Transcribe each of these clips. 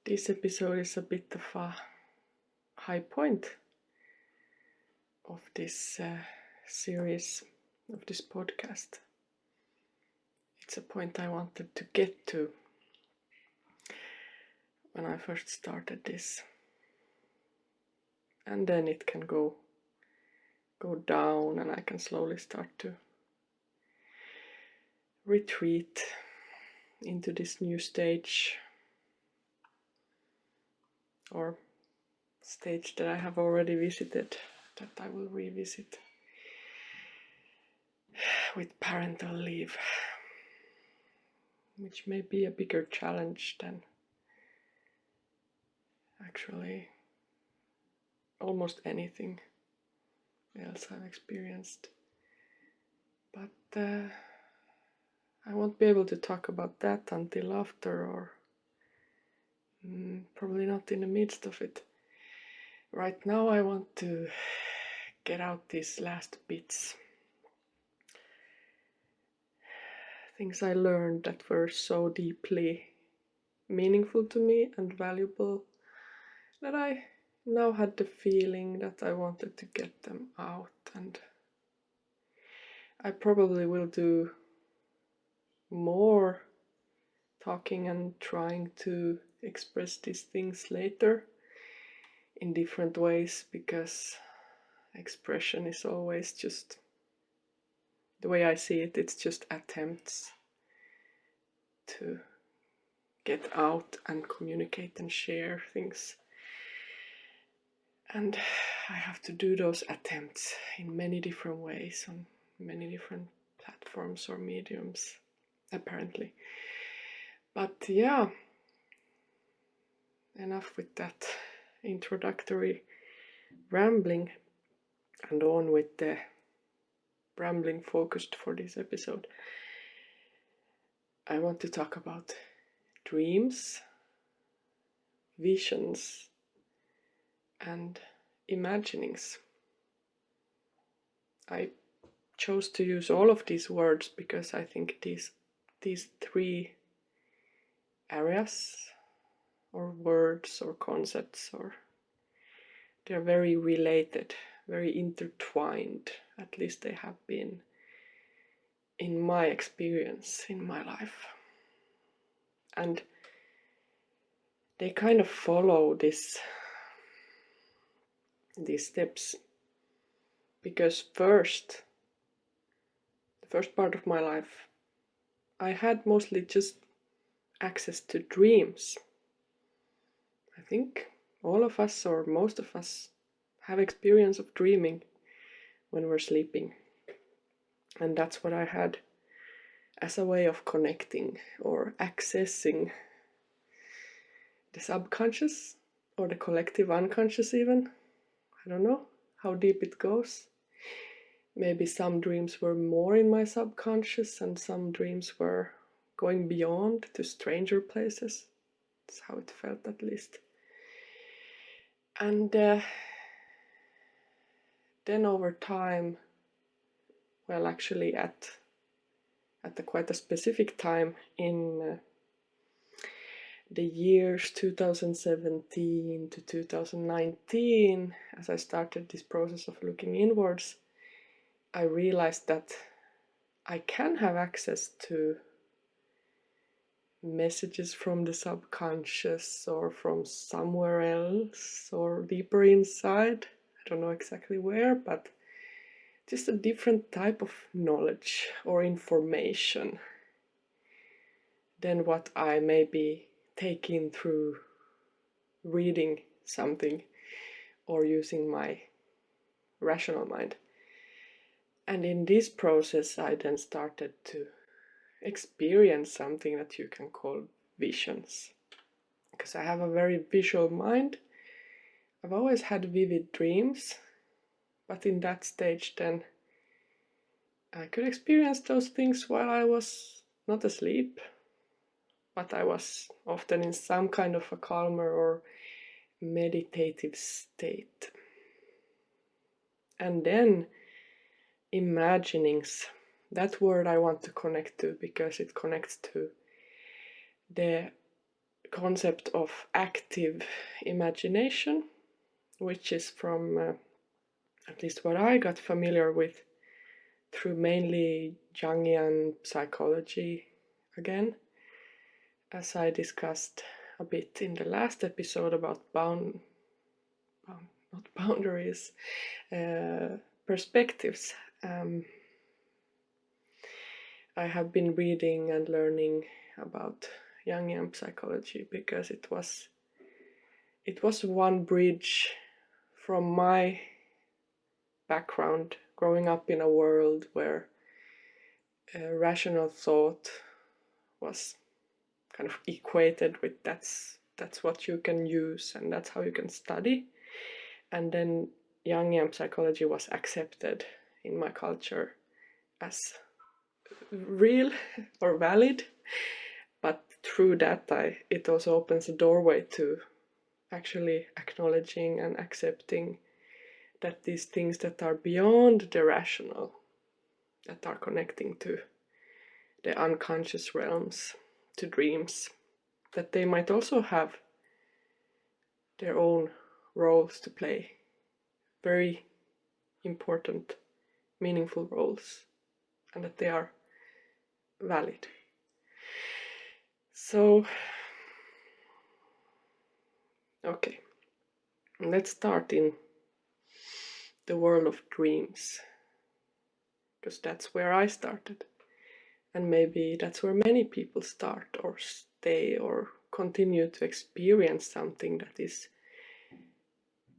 This episode is a bit of a high point of this series, of this podcast. It's a point I wanted to get to when I first started this. And then it can go down and I can slowly start to retreat into this new stage, or stage that I have already visited, that I will revisit with parental leave, which may be a bigger challenge than actually almost anything else I've experienced. But I won't be able to talk about that until after, or probably not in the midst of it. Right now I want to get out these last bits. Things I learned that were so deeply meaningful to me and valuable that I now had the feeling that I wanted to get them out, and I probably will do more talking and trying to express these things later in different ways, because expression is always just, the way I see it, it's just attempts to get out and communicate and share things. And I have to do those attempts in many different ways, on many different platforms or mediums, apparently. But yeah, enough with that introductory rambling, and on with the rambling focused for this episode. I want to talk about dreams, visions, and imaginings. I chose to use all of these words because I think these three areas or words or concepts, or they're very related, very intertwined. At least they have been in my experience, in my life. And they kind of follow these steps, because the first part of my life, I had mostly just access to dreams. I think all of us, or most of us, have experience of dreaming when we're sleeping. And that's what I had as a way of connecting or accessing the subconscious, or the collective unconscious even. I don't know how deep it goes. Maybe some dreams were more in my subconscious and some dreams were going beyond to stranger places. That's how it felt, at least. And then over time, well, actually at quite a specific time in the years 2017 to 2019, as I started this process of looking inwards, I realized that I can have access to messages from the subconscious, or from somewhere else, or deeper inside. I don't know exactly where, but just a different type of knowledge or information than what I may be taking through reading something or using my rational mind. And in this process, I then started to experience something that you can call visions, because I have a very visual mind. I've always had vivid dreams, but in that stage then I could experience those things while I was not asleep, but I was often in some kind of a calmer or meditative state. And then imaginings, that word I want to connect to, because it connects to the concept of active imagination, which is from at least what I got familiar with through mainly Jungian psychology again, as I discussed a bit in the last episode about not boundaries, perspectives. I have been reading and learning about Jungian psychology because it was one bridge from my background, growing up in a world where rational thought was kind of equated with that's what you can use and that's how you can study. And then Jungian psychology was accepted in my culture as real or valid, but through that it also opens a doorway to actually acknowledging and accepting that these things that are beyond the rational, that are connecting to the unconscious realms, to dreams, that they might also have their own roles to play, very important, meaningful roles, and that they are valid. So, okay, let's start in the world of dreams, because that's where I started, and maybe that's where many people start or stay or continue to experience something that is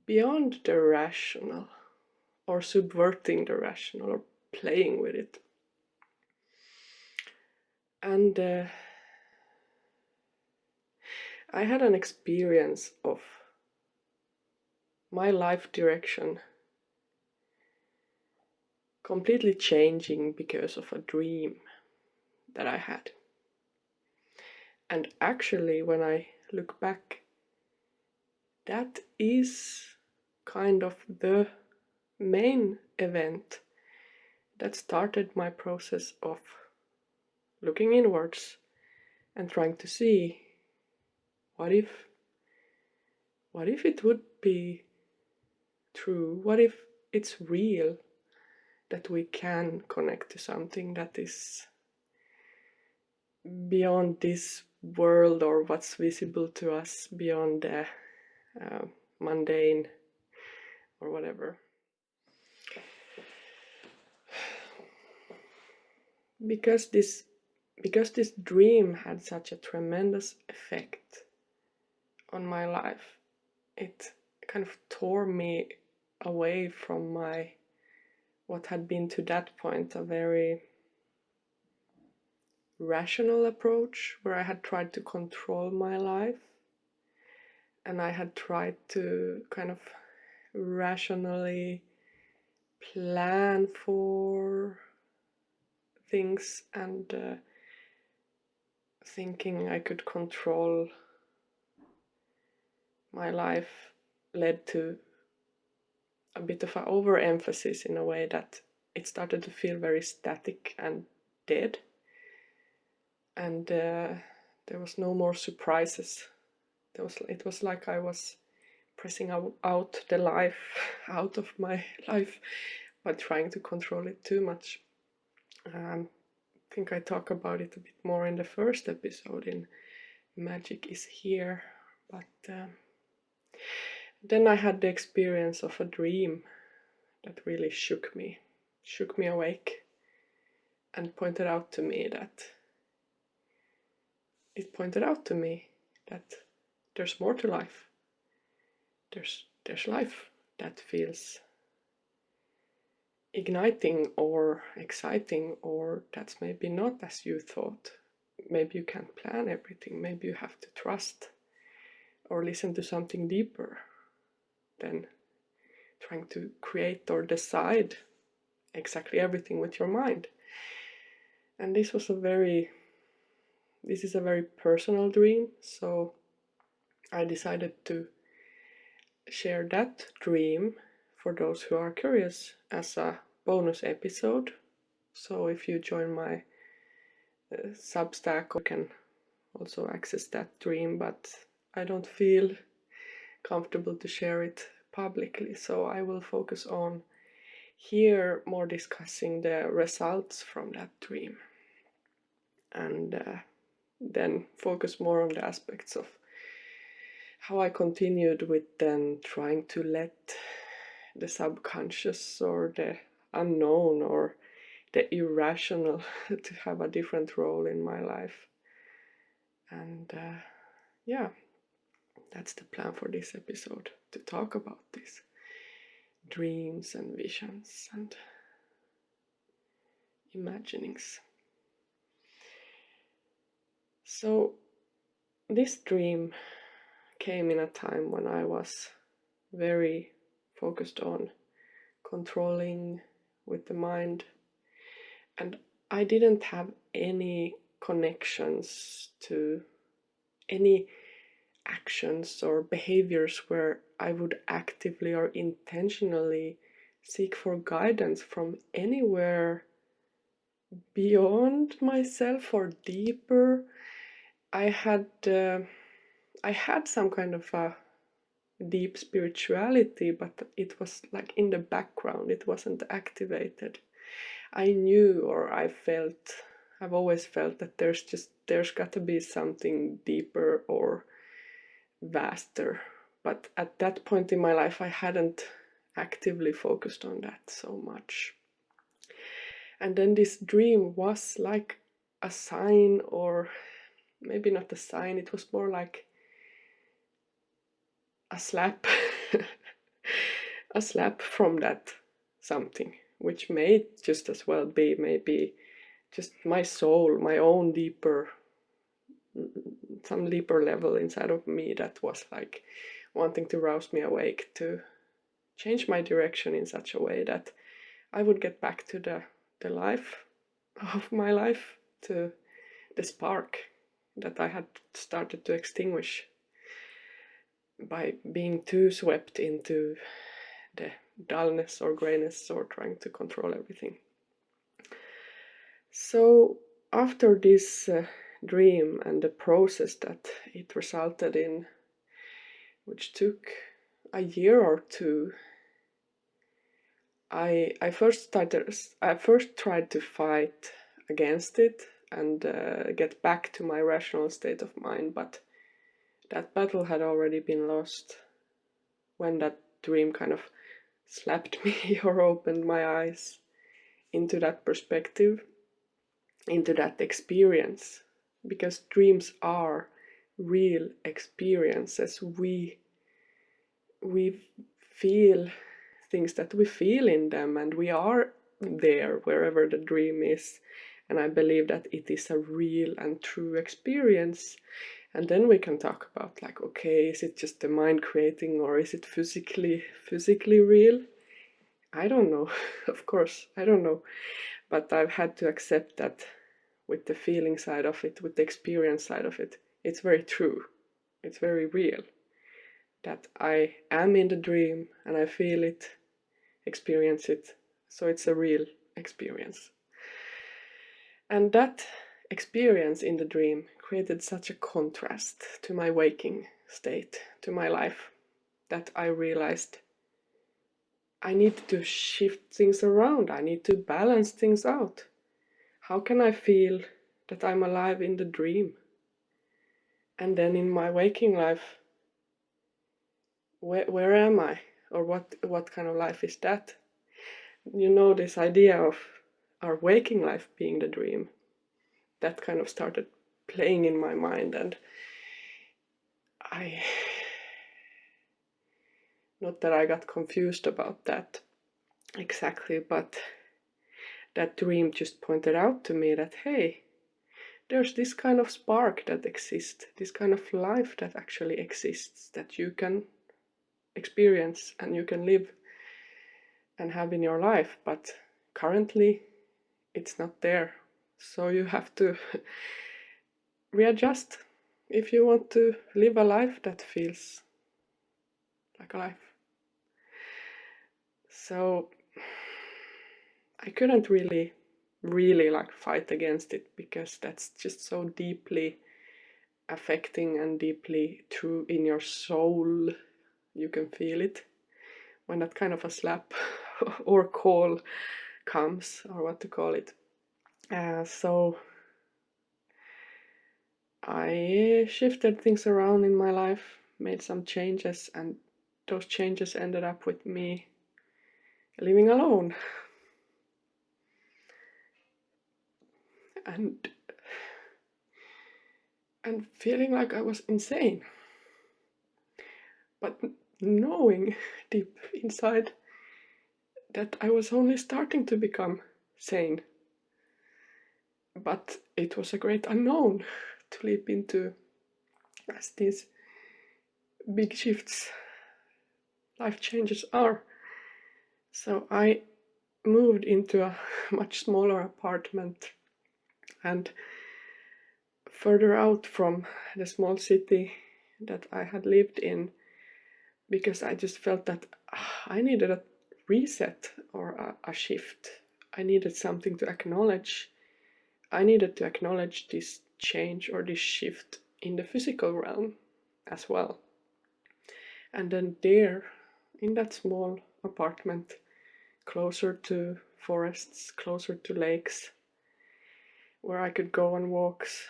beyond the rational, or subverting the rational, or playing with it. And I had an experience of my life direction completely changing because of a dream that I had. And actually, when I look back, that is kind of the main event that started my process of looking inwards and trying to see what if it would be true, what if it's real that we can connect to something that is beyond this world or what's visible to us, beyond the mundane or whatever. Because this dream had such a tremendous effect on my life, it kind of tore me away from what had been to that point a very rational approach, where I had tried to control my life and I had tried to kind of rationally plan for things and thinking I could control my life led to a bit of an overemphasis in a way that it started to feel very static and dead. And there was no more surprises. It was like I was pressing out the life out of my life by trying to control it too much. I think I talk about it a bit more in the first episode in Magic is Here, but then I had the experience of a dream that really shook me awake, and pointed out to me that there's more to life. There's life that feels igniting or exciting, or that's maybe not as you thought. Maybe you can't plan everything. Maybe you have to trust or listen to something deeper than trying to create or decide exactly everything with your mind. And this is a very personal dream, so I decided to share that dream for those who are curious as a bonus episode. So if you join my Substack, you can also access that dream, but I don't feel comfortable to share it publicly, so I will focus on here more discussing the results from that dream, and then focus more on the aspects of how I continued with then trying to let the subconscious or the unknown or the irrational to have a different role in my life. And yeah, that's the plan for this episode, to talk about these dreams and visions and imaginings. So this dream came in a time when I was very focused on controlling with the mind, and I didn't have any connections to any actions or behaviors where I would actively or intentionally seek for guidance from anywhere beyond myself or deeper. I had some kind of a deep spirituality, but it was like in the background. It wasn't activated. I knew, or I've always felt that there's got to be something deeper or vaster. But at that point in my life, I hadn't actively focused on that so much. And then this dream was like a sign, or maybe not a sign, it was more like a slap, a slap from that something, which may just as well be maybe just my soul, my own some deeper level inside of me that was like wanting to rouse me awake, to change my direction in such a way that I would get back to the life of my life, to the spark that I had started to extinguish by being too swept into the dullness or grayness or trying to control everything. So after this dream and the process that it resulted in, which took a year or two, I first tried to fight against it and get back to my rational state of mind, but that battle had already been lost when that dream kind of slapped me or opened my eyes into that perspective, into that experience, because dreams are real experiences. We feel things that we feel in them, and we are there wherever the dream is, and I believe that it is a real and true experience. And then we can talk about, like, okay, is it just the mind creating, or is it physically real? I don't know. Of course, I don't know, but I've had to accept that with the feeling side of it, with the experience side of it, it's very true, it's very real, that I am in the dream and I feel it, experience it, so it's a real experience. And that experience in the dream created such a contrast to my waking state, to my life, that I realized I need to shift things around, I need to balance things out. How can I feel that I'm alive in the dream, and then in my waking life, where am I? Or what kind of life is that? You know, this idea of our waking life being the dream, that kind of started playing in my mind, and I, not that I got confused about that exactly, but that dream just pointed out to me that, hey, there's this kind of spark that exists, this kind of life that actually exists, that you can experience and you can live and have in your life, but currently it's not there. So you have to readjust if you want to live a life that feels like a life. So I couldn't really like fight against it, because that's just so deeply affecting and deeply true in your soul. You can feel it when that kind of a slap or call comes, or what to call it. So I shifted things around in my life, made some changes, and those changes ended up with me living alone. And feeling like I was insane. But knowing deep inside that I was only starting to become sane. But it was a great unknown to leap into, as these big shifts, life changes are. So I moved into a much smaller apartment and further out from the small city that I had lived in, because I just felt that I needed a reset or a shift. I needed something to acknowledge. I needed to acknowledge this change or this shift in the physical realm as well. And then there, in that small apartment, closer to forests, closer to lakes, where I could go on walks,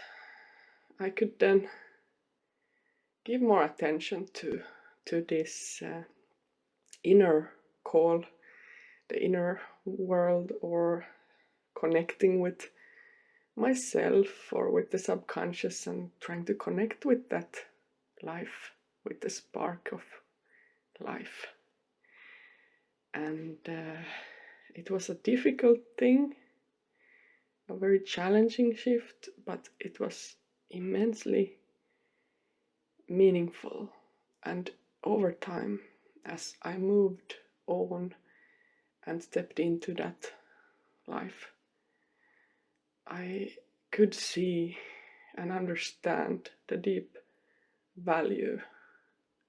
I could then give more attention to this inner call, the inner world, or connecting with myself or with the subconscious, and trying to connect with that life, with the spark of life. And it was a difficult thing, a very challenging shift, but it was immensely meaningful. And over time, as I moved on and stepped into that life, I could see and understand the deep value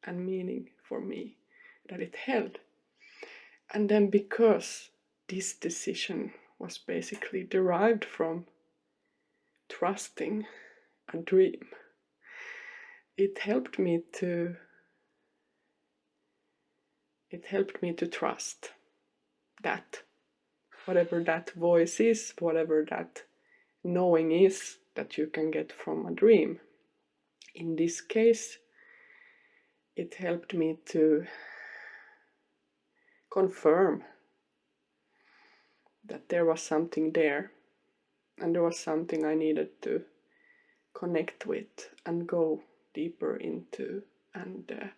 and meaning for me that it held. And then, because this decision was basically derived from trusting a dream, it helped me to trust that whatever that voice is, whatever that knowing is that you can get from a dream. In this case, it helped me to confirm that there was something there, and there was something I needed to connect with and go deeper into, and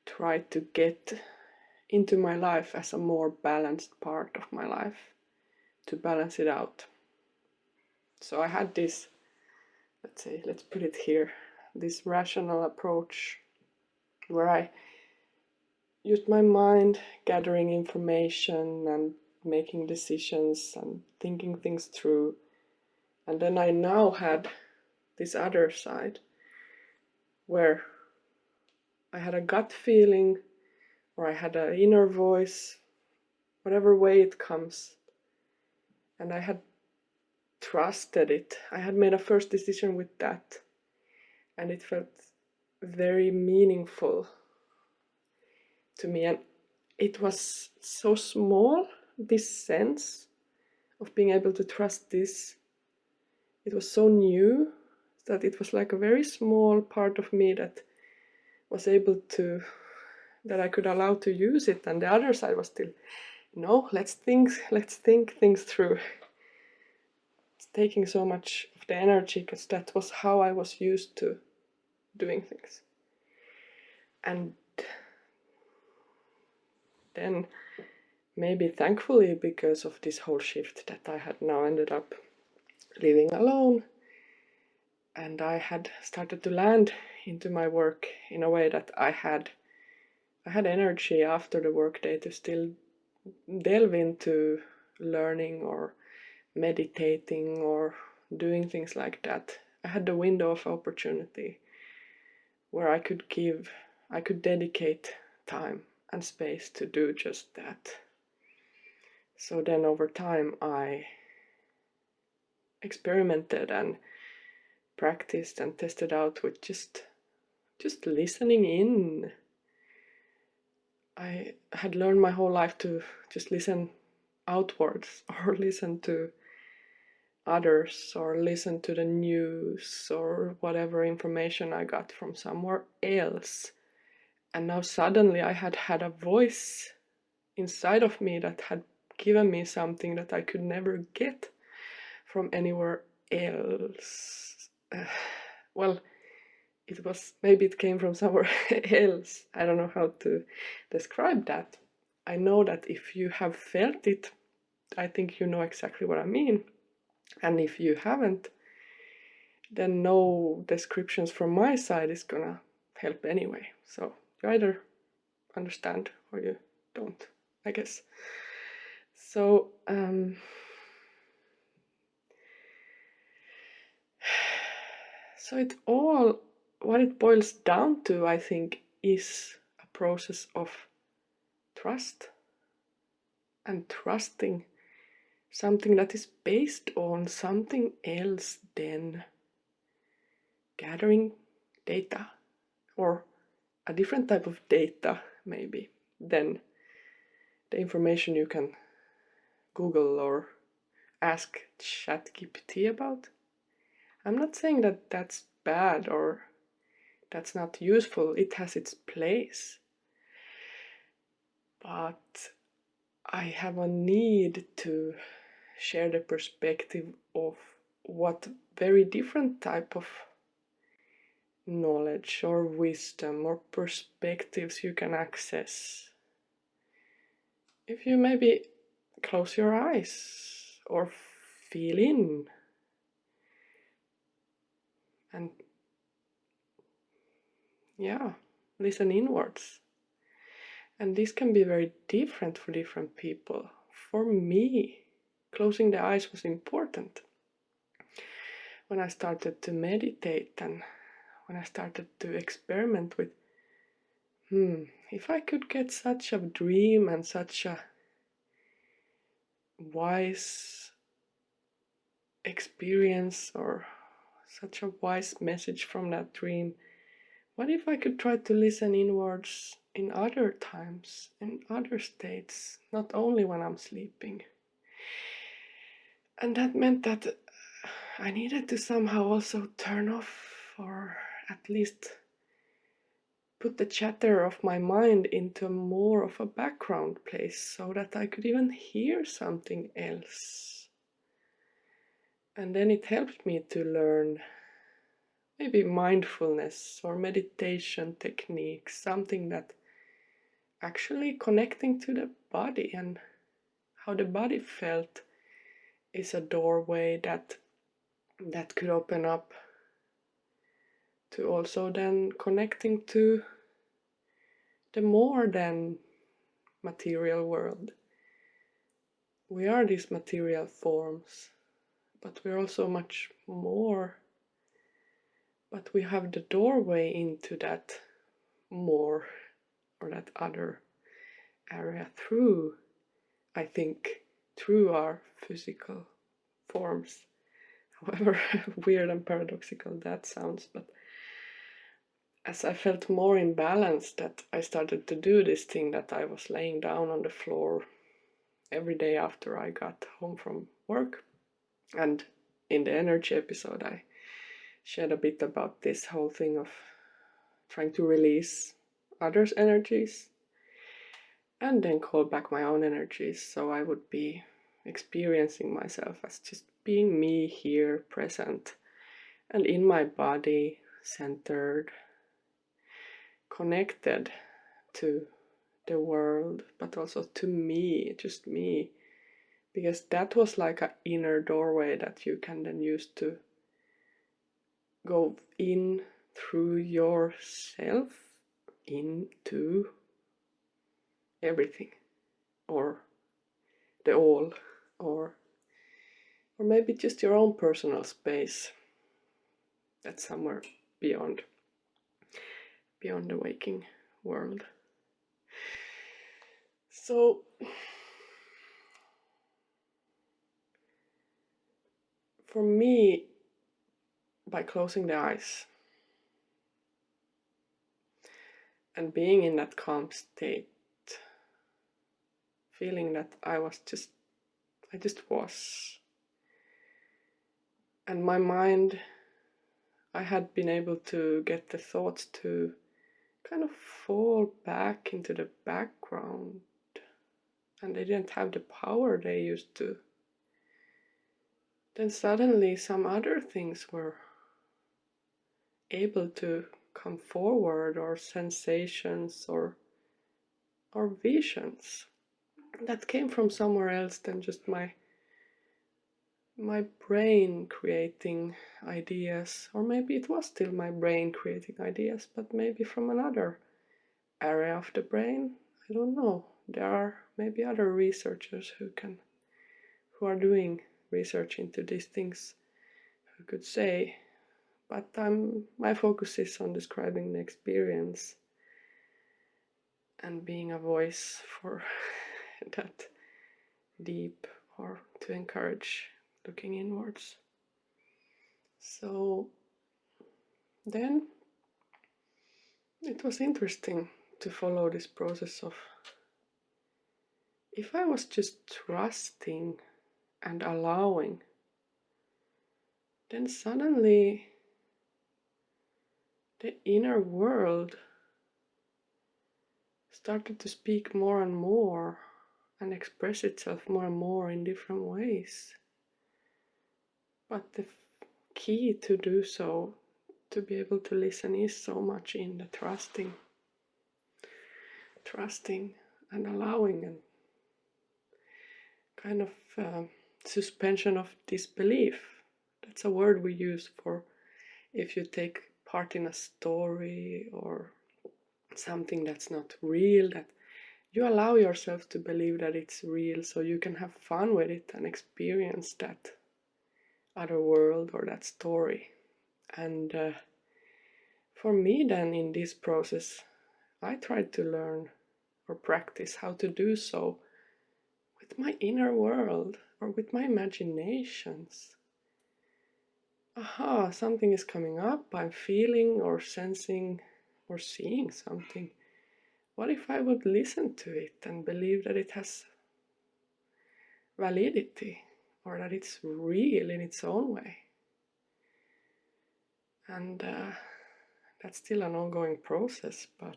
try to get into my life as a more balanced part of my life, to balance it out. So I had this, let's put it here, this rational approach where I used my mind gathering information and making decisions and thinking things through. And then I now had this other side where I had a gut feeling, or I had an inner voice, whatever way it comes, and I had trusted it. I had made a first decision with that, and it felt very meaningful to me. And it was so small, this sense of being able to trust this. It was so new that it was like a very small part of me that was able to, that I could allow to use it, and the other side was still, no, let's think things through. It's taking so much of the energy, because that was how I was used to doing things. And then, maybe thankfully, because of this whole shift, that I had now ended up living alone, and I had started to land into my work in a way that I had energy after the workday to still delve into learning or meditating or doing things like that. I had the window of opportunity where I could dedicate time and space to do just that. So then over time I experimented and practiced and tested out with just listening in. I had learned my whole life to just listen outwards, or listen to others, or listen to the news, or whatever information I got from somewhere else. And now suddenly I had a voice inside of me that had given me something that I could never get from anywhere else. Well, maybe it came from somewhere else. I don't know how to describe that. I know that if you have felt it, I think you know exactly what I mean. And if you haven't, then no descriptions from my side is gonna help anyway. So you either understand or you don't, I guess. So what it boils down to, I think, is a process of trust, and trusting something that is based on something else than gathering data, or a different type of data maybe than the information you can Google or ask ChatGPT about. I'm not saying that that's bad or that's not useful. It has its place. But I have a need to share the perspective of what very different type of knowledge or wisdom or perspectives you can access if you maybe close your eyes or feel in and listen inwards. And this can be very different for different people. For me, closing the eyes was important when I started to meditate, and when I started to experiment with, if I could get such a dream and such a wise experience or such a wise message from that dream, what if I could try to listen inwards in other times, in other states, not only when I'm sleeping? And that meant that I needed to somehow also turn off, or at least put the chatter of my mind into more of a background place so that I could even hear something else. And then it helped me to learn maybe mindfulness or meditation techniques, something that actually connecting to the body and how the body felt is a doorway that could open up to also then connecting to the more than material world. We are these material forms, but we're also much more. But we have the doorway into that more, or that other area through, I think, through our physical forms. However weird and paradoxical that sounds, but as I felt more in balance, that I started to do this thing that I was laying down on the floor every day after I got home from work. And in the energy episode, I shared a bit about this whole thing of trying to release others' energies and then call back my own energies, so I would be experiencing myself as just being me here, present, and in my body, centered, connected to the world, but also to me, just me, because that was like an inner doorway that you can then use to go in through yourself into everything, or the all, or maybe just your own personal space that's somewhere beyond the waking world. So for me, by closing the eyes and being in that calm state, feeling that I just was. And my mind, I had been able to get the thoughts to kind of fall back into the background, and they didn't have the power they used to. Then suddenly some other things were able to come forward, or sensations or visions that came from somewhere else than just my brain creating ideas. Or maybe it was still my brain creating ideas, but maybe from another area of the brain. I don't know. There are maybe other researchers who are doing research into these things who could say, but my focus is on describing the experience and being a voice for that deep, or to encourage looking inwards. So then it was interesting to follow this process of, if I was just trusting and allowing, then suddenly the inner world started to speak more and more and express itself more and more in different ways. But the key to do so, to be able to listen, is so much in the trusting and allowing, and kind of suspension of disbelief. That's a word we use for if you take part in a story or something that's not real, that you allow yourself to believe that it's real so you can have fun with it and experience that other world or that story. And for me then, in this process, I tried to learn or practice how to do so with my inner world or with my imaginations. Aha, something is coming up, I'm feeling or sensing or seeing something. What if I would listen to it and believe that it has validity, or that it's real in its own way? And that's still an ongoing process, but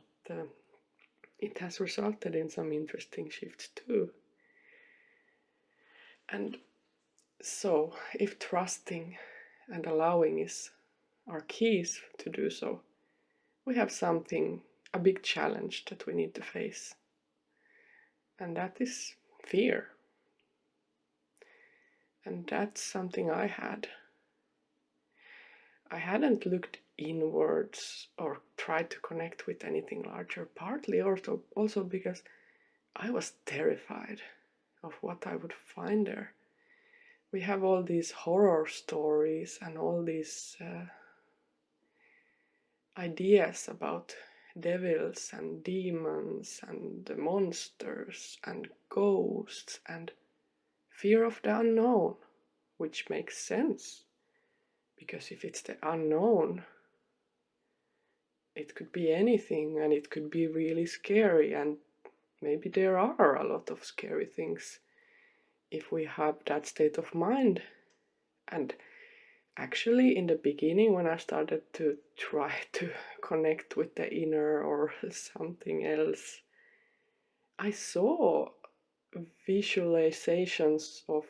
it has resulted in some interesting shifts too. And so, if trusting and allowing is our keys to do so, we have a big challenge that we need to face. And that is fear. And that's something I had. I hadn't looked inwards or tried to connect with anything larger, partly also because I was terrified of what I would find there. We have all these horror stories and all these ideas about devils and demons and monsters and ghosts and fear of the unknown, which makes sense, because if it's the unknown, it could be anything, and it could be really scary, and maybe there are a lot of scary things if we have that state of mind. And actually, in the beginning, when I started to try to connect with the inner or something else, I saw visualizations of,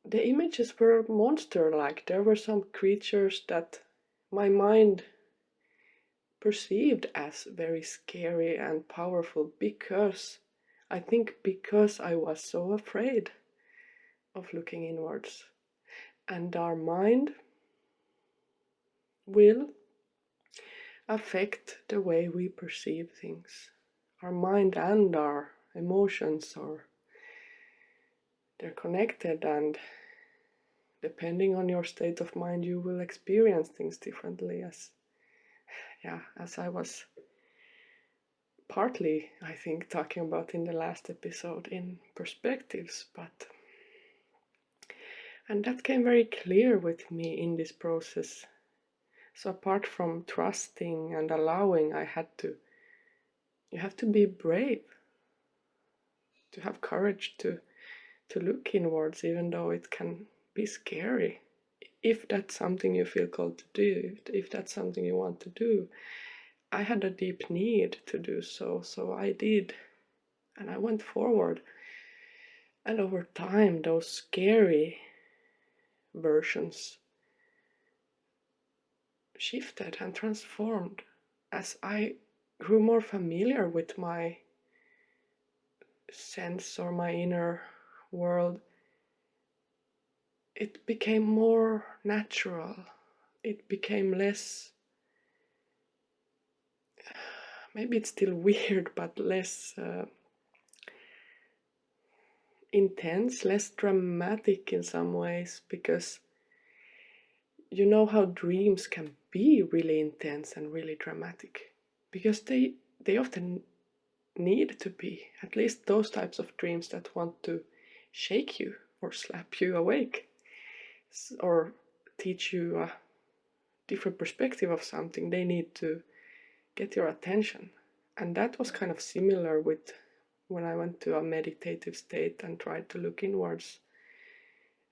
the images were monster-like. There were some creatures that my mind perceived as very scary and powerful, because I was so afraid of looking inwards. And our mind will affect the way we perceive things. Our mind and our emotions they're connected, and depending on your state of mind, you will experience things differently, as I was partly, I think, talking about in the last episode in perspectives. But And that came very clear with me in this process. So apart from trusting and allowing, you have to be brave, to have courage to look inwards, even though it can be scary. If that's something you feel called to do, if that's something you want to do. I had a deep need to do so, so I did. And I went forward. And over time, those scary versions shifted and transformed as I grew more familiar with my sense or my inner world. It became more natural. It became less, maybe it's still weird, but less intense, less dramatic in some ways, because you know how dreams can be really intense and really dramatic, because they often need to be, at least those types of dreams that want to shake you or slap you awake or teach you a different perspective of something. They need to get your attention. And that was kind of similar with when I went to a meditative state and tried to look inwards.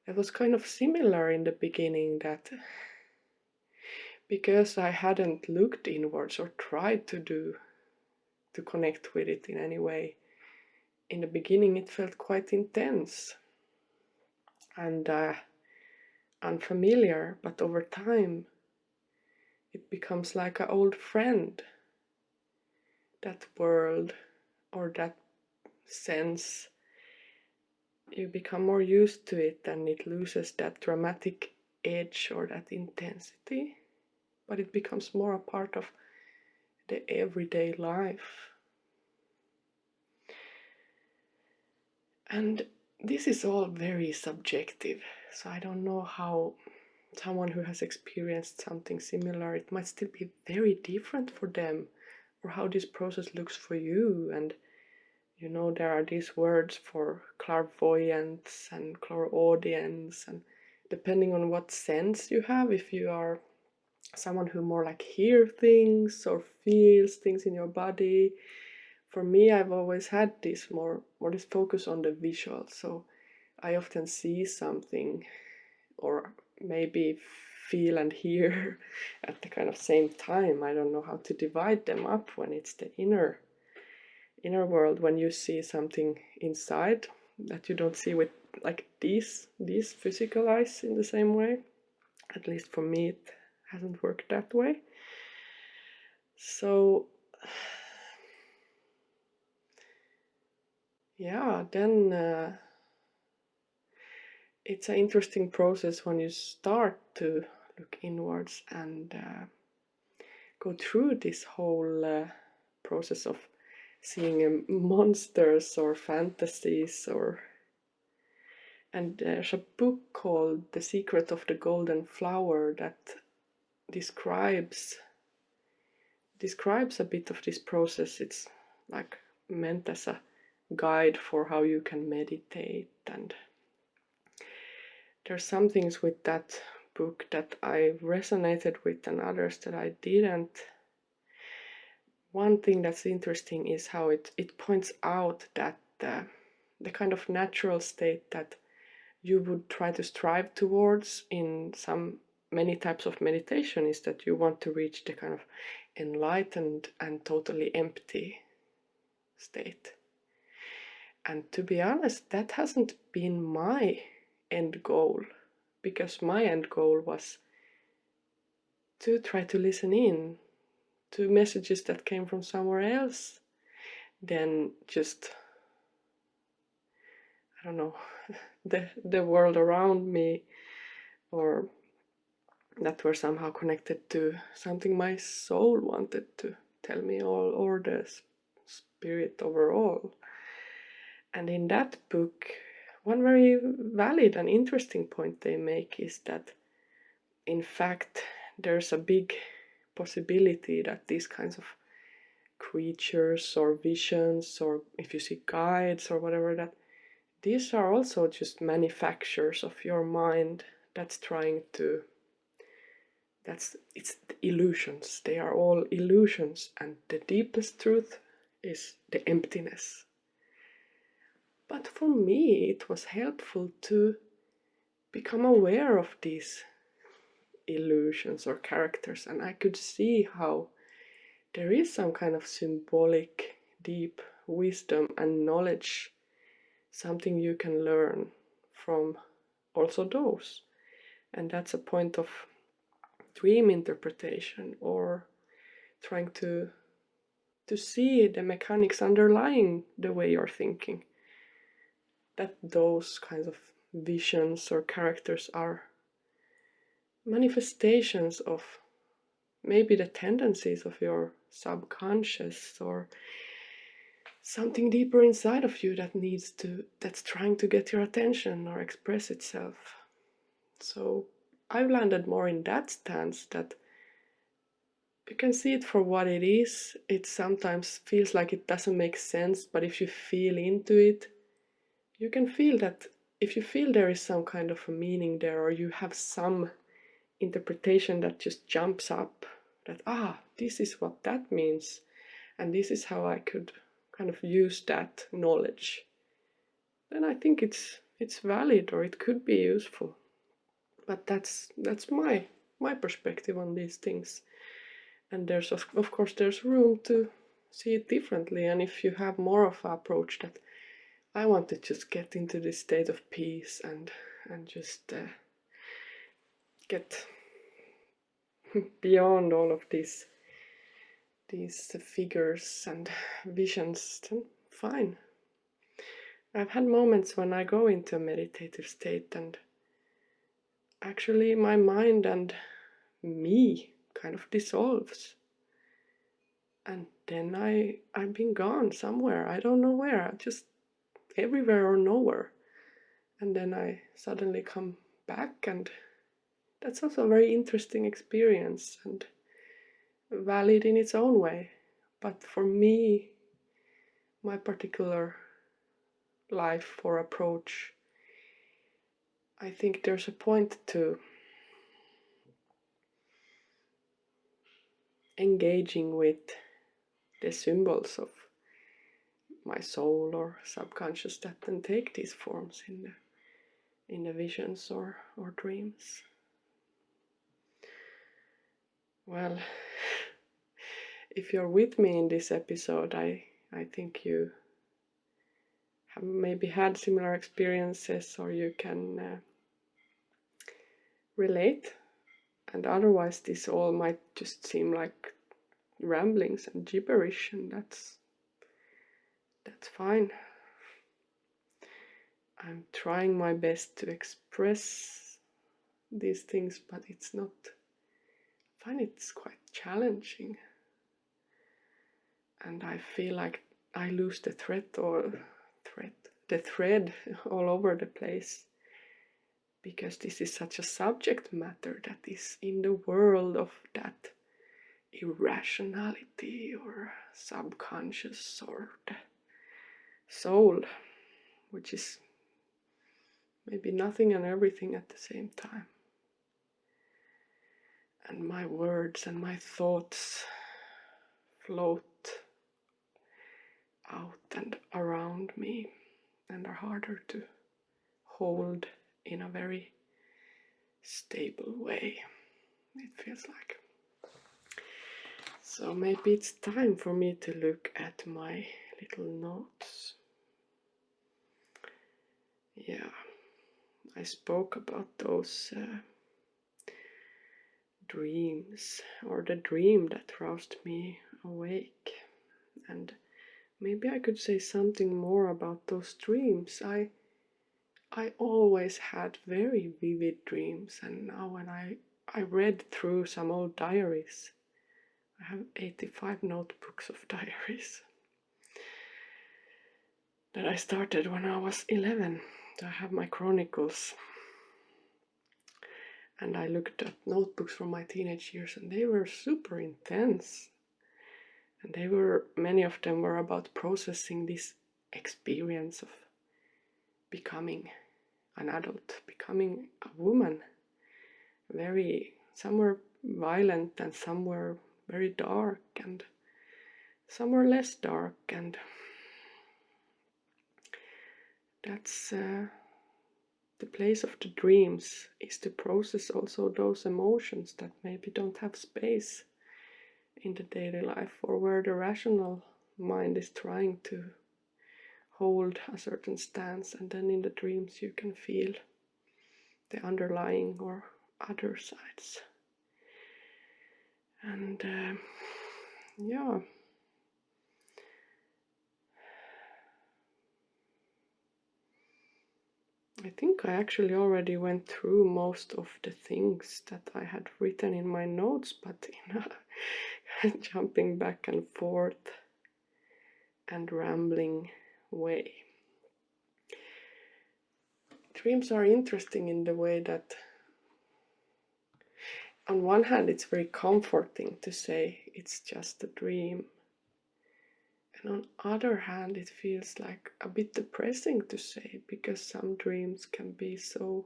It was kind of similar in the beginning, that because I hadn't looked inwards or tried to connect with it in any way, in the beginning it felt quite intense and unfamiliar, but over time it becomes like an old friend. That world or that sense, you become more used to it and it loses that dramatic edge or that intensity, but it becomes more a part of the everyday life. And this is all very subjective, so I don't know how someone who has experienced something similar, it might still be very different for them, or how this process looks for you. And you know, there are these words for clairvoyance and clairaudience, and depending on what sense you have, if you are someone who more like hear things or feels things in your body. For me, I've always had this more this focus on the visual, so I often see something or maybe feel and hear at the kind of same time. I don't know how to divide them up when it's the inner world, when you see something inside that you don't see with like these physical eyes in the same way. At least for me it hasn't worked that way. So yeah, then it's an interesting process when you start to look inwards and go through this whole process of seeing monsters or fantasies. And there's a book called The Secret of the Golden Flower that describes a bit of this process. It's like meant as a guide for how you can meditate, and there's some things with that book that I resonated with and others that I didn't. One thing that's interesting is how it points out that the kind of natural state that you would try to strive towards in many types of meditation is that you want to reach the kind of enlightened and totally empty state. And to be honest, that hasn't been my end goal, because my end goal was to try to listen in to messages that came from somewhere else than just, I don't know, the world around me, or that were somehow connected to something my soul wanted to tell me, or the spirit overall. And in that book, one very valid and interesting point they make is that, in fact, there's a big possibility that these kinds of creatures or visions, or if you see guides or whatever, that these are also just manufactures of your mind that's trying to, it's the illusions. They are all illusions, and the deepest truth is the emptiness. But for me, it was helpful to become aware of these illusions or characters, and I could see how there is some kind of symbolic, deep wisdom and knowledge, something you can learn from also those. And that's a point of dream interpretation, or trying to see the mechanics underlying the way you're thinking. That those kinds of visions or characters are manifestations of maybe the tendencies of your subconscious, or something deeper inside of you that's trying to get your attention or express itself. So I've landed more in that stance, that you can see it for what it is. It sometimes feels like it doesn't make sense, but if you feel into it, you can feel that. If you feel there is some kind of a meaning there, or you have some interpretation that just jumps up, that this is what that means, and this is how I could kind of use that knowledge, then I think it's valid, or it could be useful. But that's my perspective on these things. And there's of course there's room to see it differently. And if you have more of an approach that I want to just get into this state of peace and just get beyond all of these figures and visions, then fine. I've had moments when I go into a meditative state and actually my mind and me kind of dissolves. And then I've been gone somewhere, I don't know where, just everywhere or nowhere. And then I suddenly come back, and that's also a very interesting experience and valid in its own way. But for me, my particular life or approach, I think there's a point to engaging with the symbols of my soul or subconscious that then take these forms in the visions or dreams. Well, if you're with me in this episode, I think you have maybe had similar experiences, or you can relate. And otherwise, this all might just seem like ramblings and gibberish, and that's fine. I'm trying my best to express these things, but it's not. I find it's quite challenging, and I feel like I lose the thread all over the place, because this is such a subject matter that is in the world of that irrationality or subconscious or the soul, which is maybe nothing and everything at the same time. And my words and my thoughts float out and around me and are harder to hold in a very stable way, it feels like. So maybe it's time for me to look at my little notes. Yeah, I spoke about those dreams, or the dream that roused me awake, and maybe I could say something more about those dreams. I always had very vivid dreams, and now when I read through some old diaries, I have 85 notebooks of diaries that I started when I was 11. So I have my chronicles, and I looked at notebooks from my teenage years, and they were super intense. And many of them were about processing this experience of becoming an adult, becoming a woman, very somewhere violent and somewhere very dark and somewhere less dark, and that's the place of the dreams, is to process also those emotions that maybe don't have space in the daily life, or where the rational mind is trying to hold a certain stance, and then in the dreams you can feel the underlying or other sides. And yeah, I think I actually already went through most of the things that I had written in my notes, but in a jumping back and forth and rambling way. Dreams are interesting in the way that on one hand it's very comforting to say it's just a dream, and on the other hand it feels like a bit depressing to say, because some dreams can be so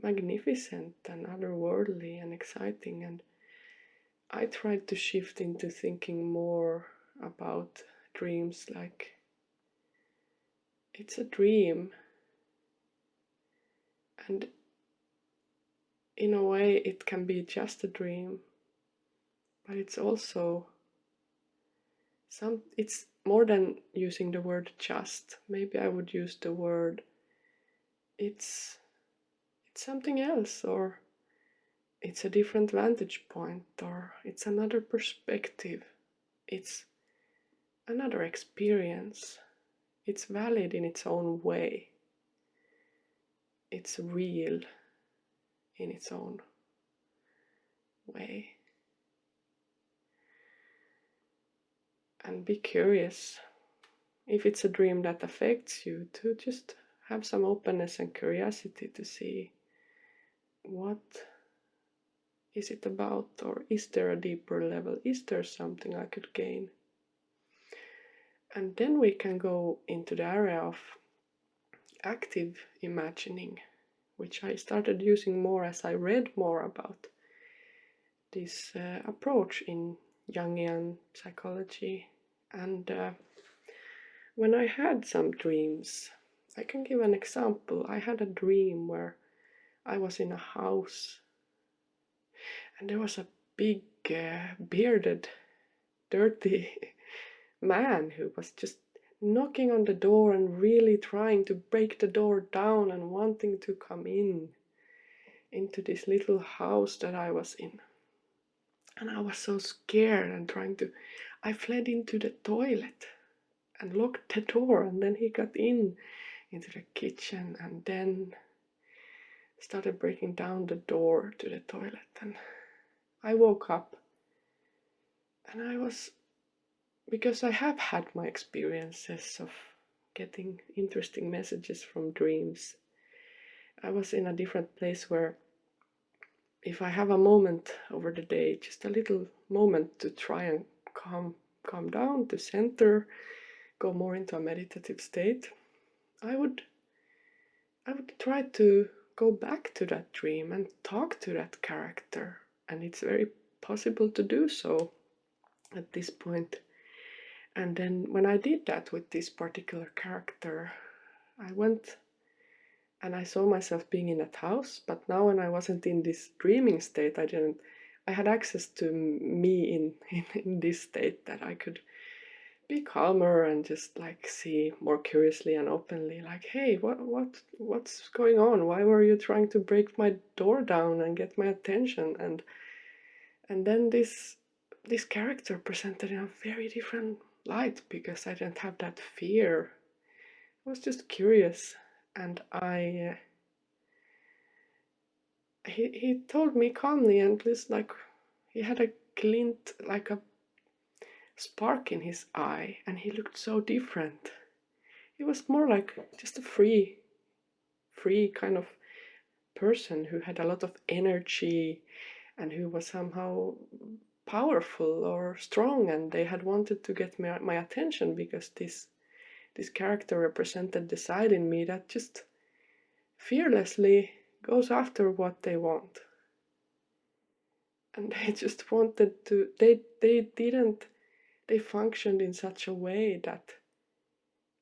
magnificent and otherworldly and exciting, and I tried to shift into thinking more about dreams like it's a dream, and in a way it can be just a dream, but it's also it's more than using the word just. Maybe I would use the word it's something else, or it's a different vantage point, or it's another perspective, it's another experience. It's valid in its own way. It's real in its own way. And be curious, if it's a dream that affects you, to just have some openness and curiosity to see what is it about, or is there a deeper level, is there something I could gain. And then we can go into the area of active imagining, which I started using more as I read more about this approach in Jungian psychology. And when I had some dreams, I can give an example. I had a dream where I was in a house and there was a big bearded, dirty man who was just knocking on the door and really trying to break the door down and wanting to come into this little house that I was in. And I was so scared and I fled into the toilet and locked the door, and then he got into the kitchen and then started breaking down the door to the toilet. And I woke up, and because I have had my experiences of getting interesting messages from dreams, I was in a different place where if I have a moment over the day, just a little moment to try and calm down, to center, go more into a meditative state, I would try to go back to that dream and talk to that character. And it's very possible to do so at this point. And then when I did that with this particular character, I went and I saw myself being in that house. But now when I wasn't in this dreaming state, I had access to me in this state, that I could be calmer and just like see more curiously and openly, like, hey, what's going on? Why were you trying to break my door down and get my attention? And then this character presented in a very different light, because I didn't have that fear. I was just curious, and he told me calmly, and just like he had a glint, like a spark in his eye, and he looked so different. He was more like just a free kind of person who had a lot of energy and who was somehow powerful or strong, and they had wanted to get my attention because this this character represented the side in me that just fearlessly goes after what they want. And they just wanted to, they functioned in such a way that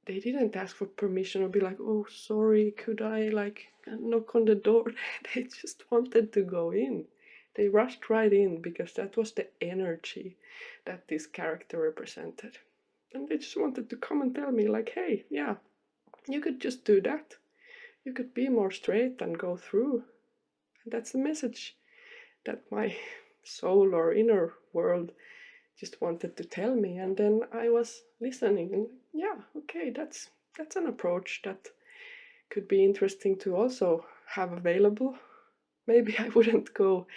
they didn't ask for permission or be like, oh, sorry, could I like knock on the door? They just wanted to go in. They rushed right in because that was the energy that this character represented. And they just wanted to come and tell me like, hey, yeah, you could just do that. You could be more straight and go through. And that's the message that my soul or inner world just wanted to tell me. And then I was listening and yeah, okay, that's an approach that could be interesting to also have available. Maybe I wouldn't go,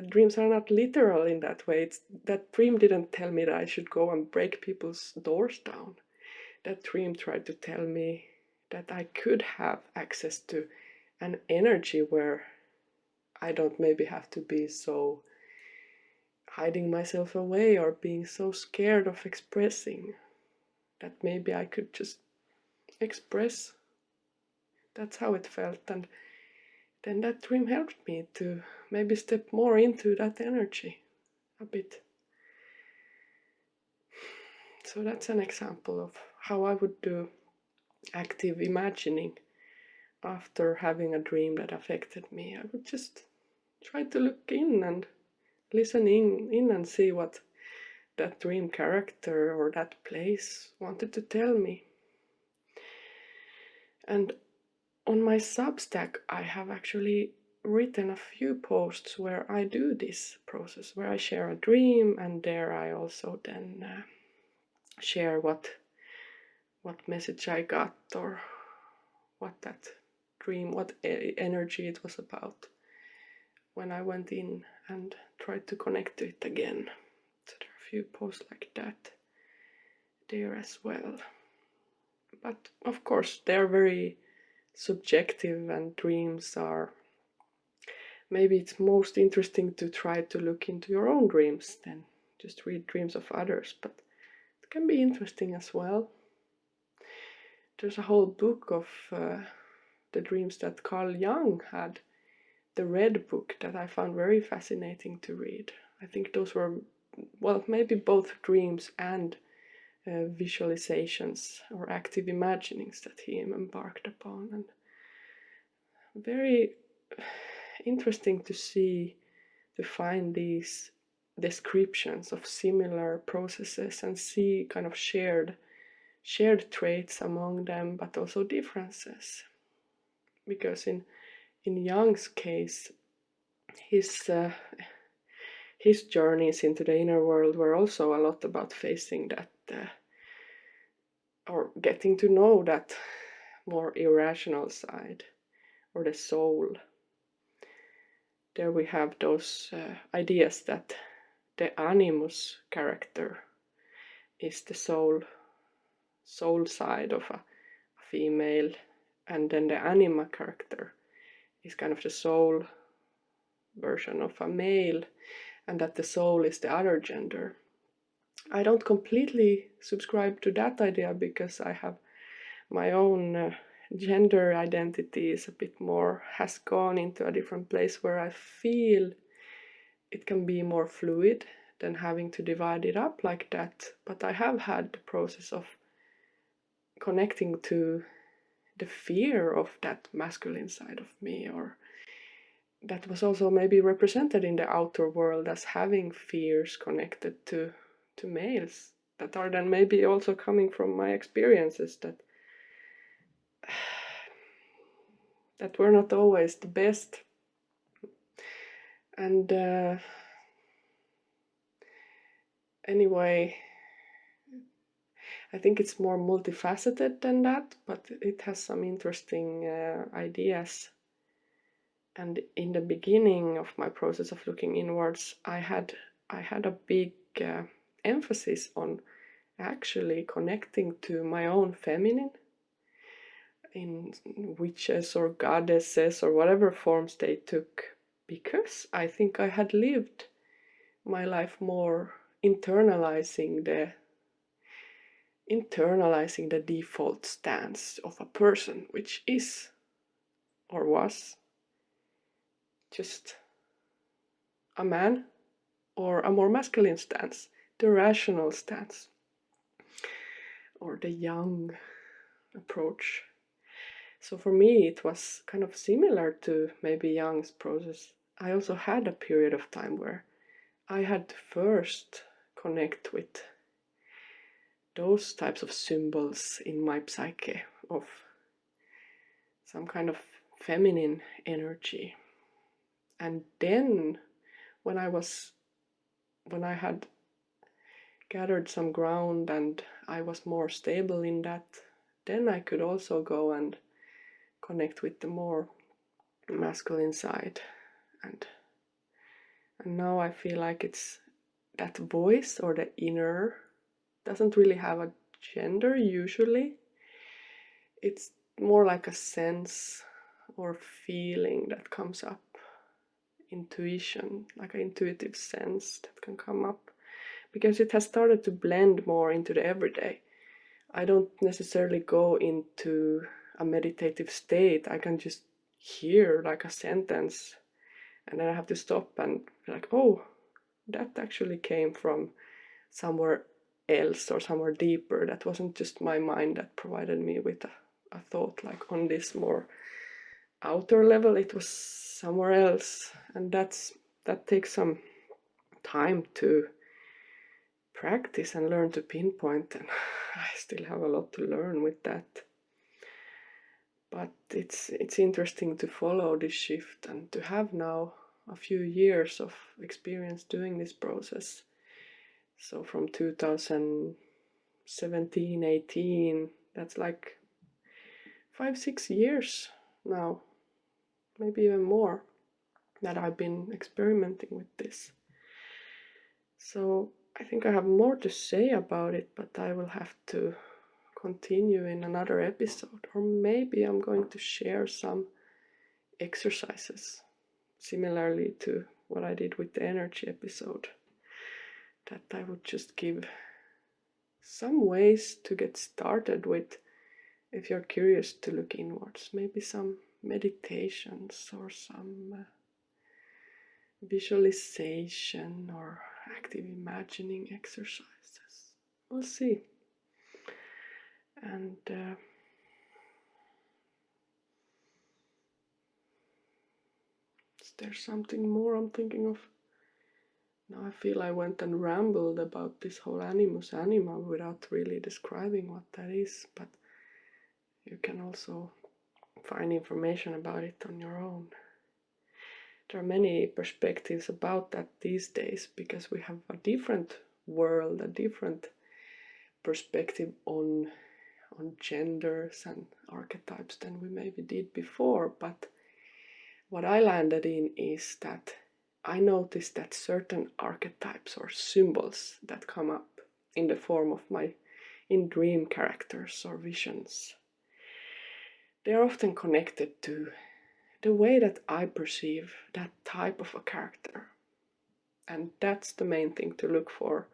dreams are not literal in that way. That dream didn't tell me that I should go and break people's doors down. That dream tried to tell me that I could have access to an energy where I don't maybe have to be so hiding myself away or being so scared of expressing, that maybe I could just express. That's how it felt. And then that dream helped me to maybe step more into that energy a bit. So that's an example of how I would do active imagining after having a dream that affected me. I would just try to look in and listen in and see what that dream character or that place wanted to tell me. And on my Substack, I have actually written a few posts where I do this process, where I share a dream, and there I also then share what message I got or what that dream, what energy it was about when I went in and tried to connect to it again. So there are a few posts like that there as well. But of course, they're very subjective, and dreams are, maybe it's most interesting to try to look into your own dreams than just read dreams of others, but it can be interesting as well. There's a whole book of the dreams that Carl Jung had, the Red Book, that I found very fascinating to read. I think those were, well, maybe both dreams and visualizations or active imaginings that he embarked upon, and very interesting to see, to find these descriptions of similar processes and see kind of shared traits among them, but also differences. Because in Jung's case, his journeys into the inner world were also a lot about facing that, or getting to know that more irrational side, or the soul. There we have those ideas that the animus character is the soul side of a female, and then the anima character is kind of the soul version of a male, and that the soul is the other gender. I don't completely subscribe to that idea because I have my own gender identity is a bit more, has gone into a different place where I feel it can be more fluid than having to divide it up like that. But I have had the process of connecting to the fear of that masculine side of me, or that was also maybe represented in the outer world as having fears connected to males that are then maybe also coming from my experiences that were not always the best. And anyway, I think it's more multifaceted than that, but it has some interesting ideas. And in the beginning of my process of looking inwards, I had a big emphasis on actually connecting to my own feminine, in witches or goddesses or whatever forms they took, because I think I had lived my life more internalizing internalizing the default stance of a person, which is or was just a man, or a more masculine stance, the rational stance, or the Jung approach. So for me, it was kind of similar to maybe Jung's process. I also had a period of time where I had to first connect with those types of symbols in my psyche of some kind of feminine energy. And then when I had gathered some ground and I was more stable in that, then I could also go and connect with the more masculine side. And now I feel like it's that voice, or the inner, doesn't really have a gender usually. It's more like a sense or feeling that comes up, intuition, like an intuitive sense that can come up, because it has started to blend more into the everyday. I don't necessarily go into a meditative state. I can just hear like a sentence, and then I have to stop and be like, oh, that actually came from somewhere else or somewhere deeper. That wasn't just my mind that provided me with a thought like on this more outer level. It was somewhere else, and that takes some time to practice and learn to pinpoint, and I still have a lot to learn with that. But it's interesting to follow this shift and to have now a few years of experience doing this process. So from 2017, 18, that's like 5-6 years now, maybe even more, that I've been experimenting with this. So I think I have more to say about it, but I will have to continue in another episode, or maybe I'm going to share some exercises similarly to what I did with the energy episode, that I would just give some ways to get started with if you're curious to look inwards, maybe some meditations or some visualization or active imagining exercises. We'll see. And is there something more I'm thinking of? Now I feel I went and rambled about this whole animus anima without really describing what that is, but you can also find information about it on your own. There are many perspectives about that these days, because we have a different world, a different perspective on genders and archetypes than we maybe did before. But what I landed in is that I noticed that certain archetypes or symbols that come up in the form of in dream characters or visions, they are often connected to the way that I perceive that type of a character. And that's the main thing to look for.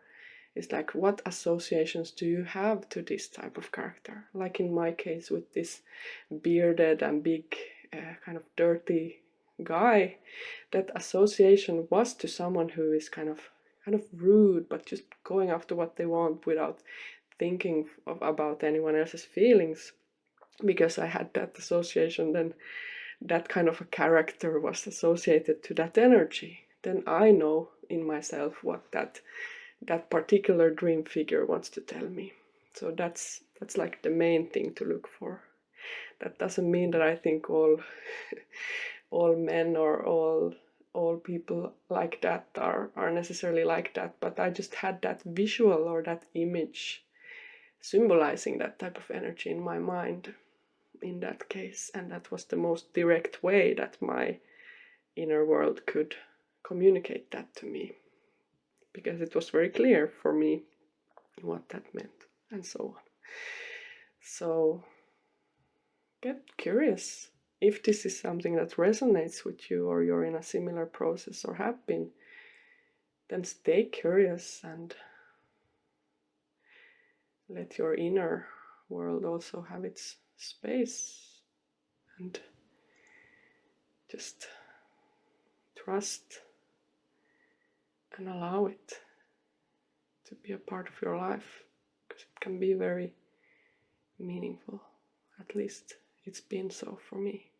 Is like, what associations do you have to this type of character? Like in my case with this bearded and big kind of dirty guy, that association was to someone who is kind of rude, but just going after what they want without thinking about anyone else's feelings. Because I had that association, then that kind of a character was associated to that energy. Then I know in myself what that particular dream figure wants to tell me. So that's like the main thing to look for. That doesn't mean that I think all men or all people like that are necessarily like that, but I just had that visual or that image symbolizing that type of energy in my mind in that case, and that was the most direct way that my inner world could communicate that to me, because it was very clear for me what that meant, and so on. So get curious. If this is something that resonates with you, or you're in a similar process or have been, then stay curious and let your inner world also have its space, and just trust and allow it to be a part of your life, because it can be very meaningful. At least it's been so for me.